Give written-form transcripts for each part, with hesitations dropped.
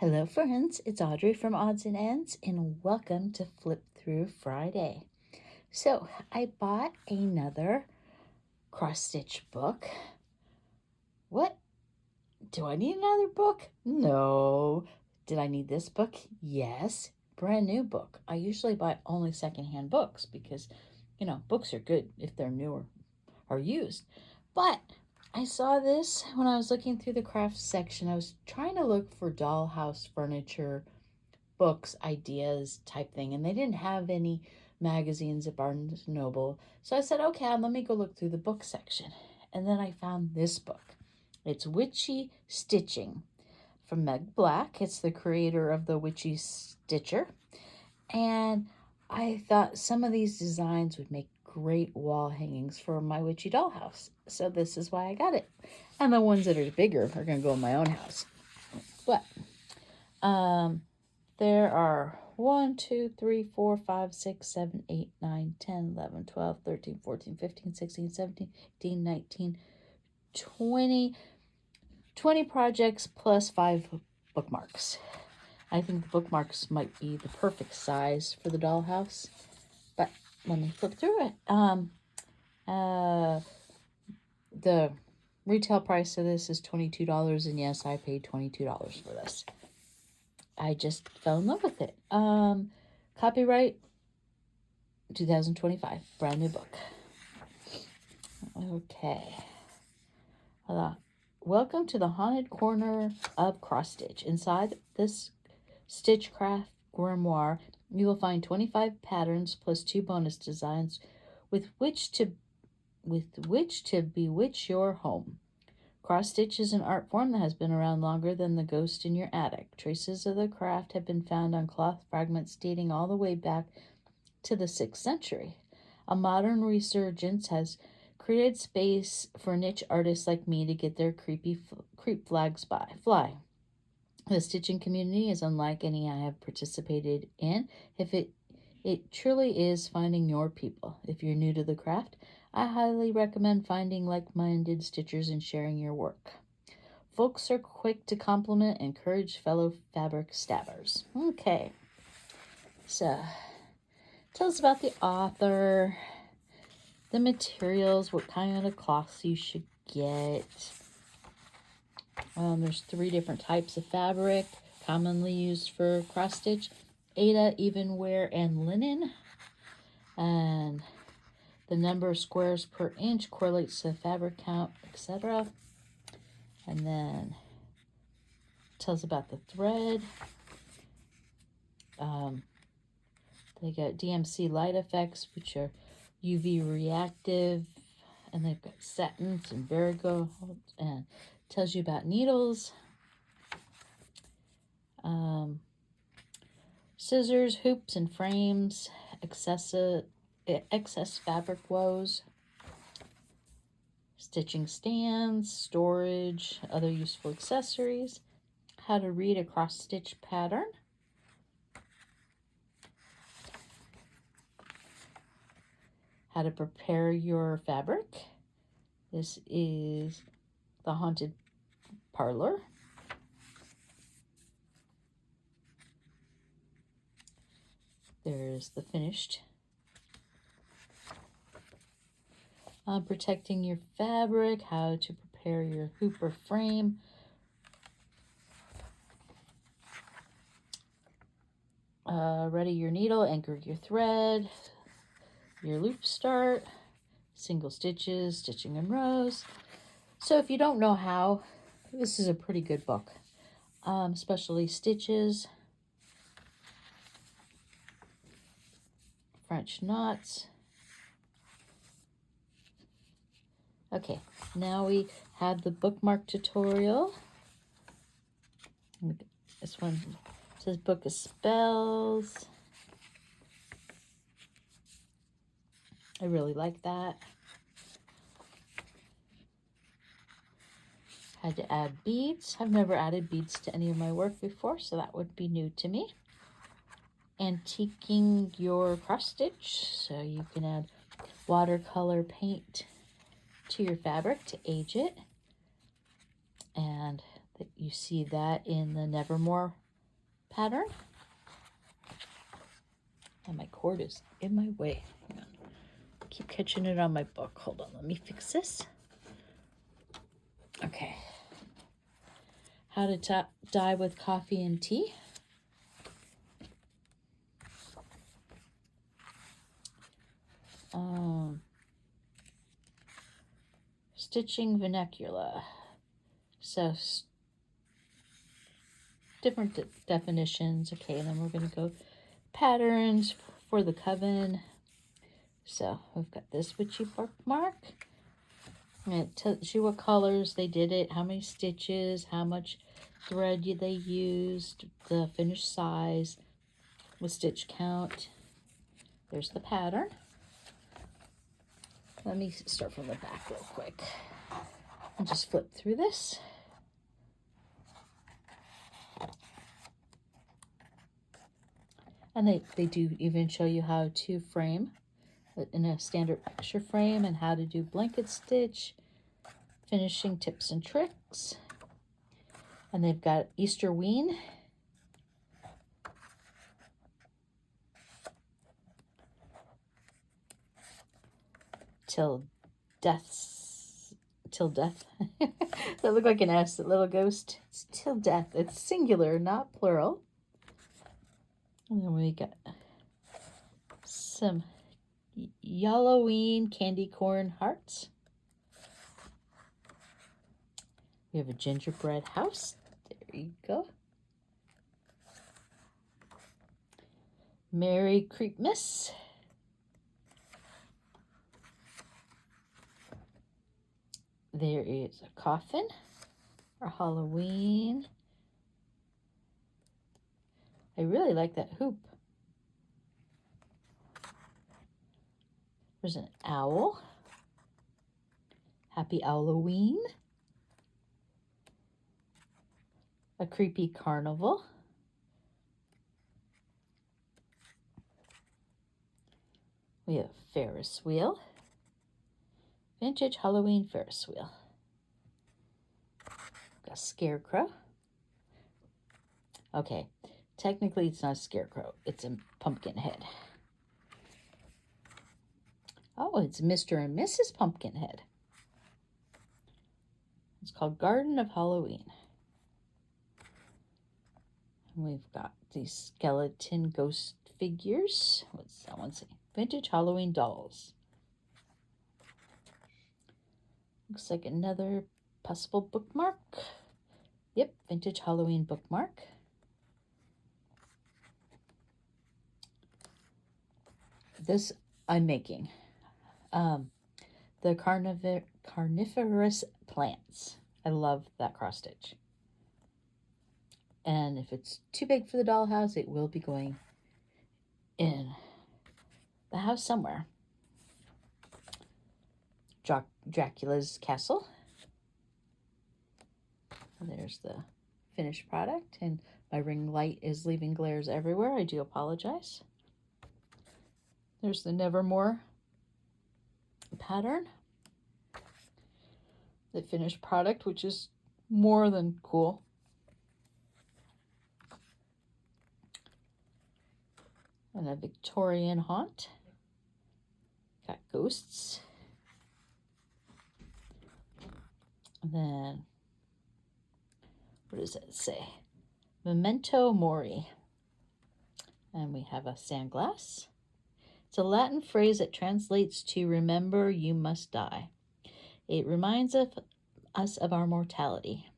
Hello friends, it's Audrey from Odds and Ends and welcome to Flip Through Friday. So I bought another cross stitch book. What? Do I need another book? No. Did I need this book? Yes. Brand new book. I usually buy only secondhand books because, books are good if they're new or used. But I saw this when I was looking through the crafts section. I was trying to look for dollhouse furniture books, ideas type thing, and they didn't have any magazines at Barnes and Noble. So I said, okay, let me go look through the book section. And then I found this book. It's Witchy Stitching from Meg Black. It's the creator of the Witchy Stitcher. And I thought some of these designs would make great wall hangings for my witchy dollhouse. So this is why I got it. And the ones that are bigger are going to go in my own house. But there are 1, 2, 3, 4, 5, 6, 7, 8, 9, 10, 11, 12, 13, 14, 15, 16, 17, 18, 19, 20 projects plus 5 bookmarks. I think the bookmarks might be the perfect size for the dollhouse, but let me flip through it. The retail price of this is $22, and yes, I paid $22 for this. I just fell in love with it. Copyright 2025, brand new book. Okay. Welcome to the haunted corner of cross stitch. Inside this Stitchcraft grimoire, you will find 25 patterns plus 2 bonus designs with which to bewitch your home. Cross stitch is an art form that has been around longer than the ghost in your attic. Traces of the craft have been found on cloth fragments dating all the way back to the 6th century. A modern resurgence has created space for niche artists like me to get their creep flags fly. The stitching community is unlike any I have participated in. If it truly is finding your people. If you're new to the craft, I highly recommend finding like-minded stitchers and sharing your work. Folks are quick to compliment and encourage fellow fabric stabbers. Okay, so tell us about the author, the materials, what kind of cloths you should get. There's 3 different types of fabric commonly used for cross stitch: Aida, evenware, and linen. And the number of squares per inch correlates to the fabric count, etc. And then tells about the thread. They got DMC light effects, which are UV reactive, and they've got satins and variegated, and tells you about needles, scissors, hoops, and frames, excess fabric woes, stitching stands, storage, other useful accessories, how to read a cross-stitch pattern, how to prepare your fabric. This is the haunted parlor. There's the finished. Protecting your fabric, how to prepare your hoop or frame. Ready your needle, anchor your thread, your loop start, single stitches, stitching in rows. So if you don't know how, this is a pretty good book. Especially stitches, French knots. Okay, now we have the bookmark tutorial. This one says Book of Spells. I really like that. Had to add beads. I've never added beads to any of my work before, so that would be new to me. Antiquing your cross stitch, so you can add watercolor paint to your fabric to age it. And you see that in the Nevermore pattern. And my cord is in my way. Hang on. Keep catching it on my book. Hold on, let me fix this. Okay. How to dye with coffee and tea. Stitching vernacular. So different definitions. Okay, and then we're going to go patterns for the coven. So we've got this witchy bookmark. And it tells you what colors they did it, how many stitches, how much thread they used, the finished size, with stitch count. There's the pattern. Let me start from the back real quick and just flip through this. And they do even show you how to frame in a standard picture frame and how to do blanket stitch, finishing tips and tricks. And they've got Easter Ween. Till death. That look like an S, that little ghost. It's till death. It's singular, not plural. And then we got some Halloween candy corn hearts. We have a gingerbread house. There you go. Merry Creepmas. There is a coffin for Halloween. I really like that hoop. There's an owl. Happy Halloween. A creepy carnival. We have Ferris wheel. Vintage Halloween Ferris wheel. Got a scarecrow. Okay, technically it's not a scarecrow. It's a pumpkin head. Oh, it's Mr. and Mrs. Pumpkinhead. It's called Garden of Halloween. And we've got these skeleton ghost figures. What's that one say? Vintage Halloween dolls. Looks like another possible bookmark. Yep, vintage Halloween bookmark. This I'm making. The carnivorous plants. I love that cross stitch. And if it's too big for the dollhouse, it will be going in the house somewhere. Dracula's castle. And there's the finished product, and my ring light is leaving glares everywhere. I do apologize. There's the Nevermore pattern. The finished product, which is more than cool. And a Victorian haunt. Got ghosts. And then, what does it say? Memento Mori. And we have a sandglass. It's a Latin phrase that translates to remember you must die. It reminds us of our mortality.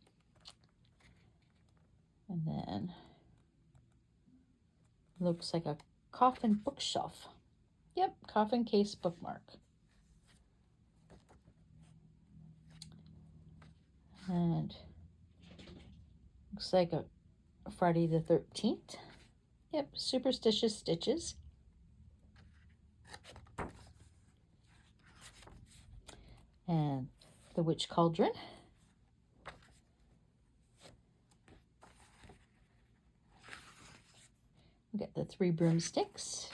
And then looks like a coffin bookshelf. Yep, coffin case bookmark. And looks like a Friday the 13th. Yep, superstitious stitches. And the Witch Cauldron. We got the 3 broomsticks,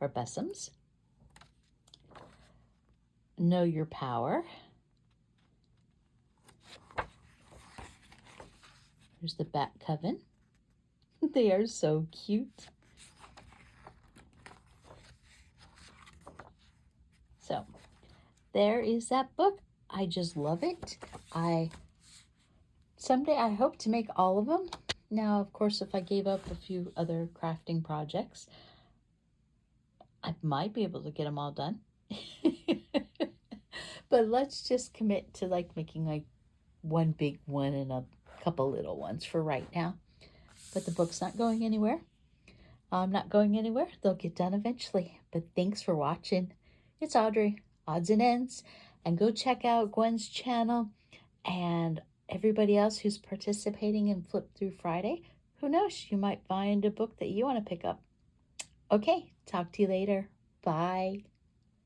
or besoms. Know Your Power. There's the Bat Coven. They are so cute. So there is that book. I just love it. Someday I hope to make all of them. Now, of course, if I gave up a few other crafting projects, I might be able to get them all done. But let's just commit to like making like one big one and a couple little ones for right now. But the book's not going anywhere. I'm not going anywhere. They'll get done eventually. But thanks for watching. It's Audrey, Odds and Ends. And go check out Gwen's channel and everybody else who's participating in Flip Through Friday. Who knows? You might find a book that you want to pick up. Okay, talk to you later. Bye.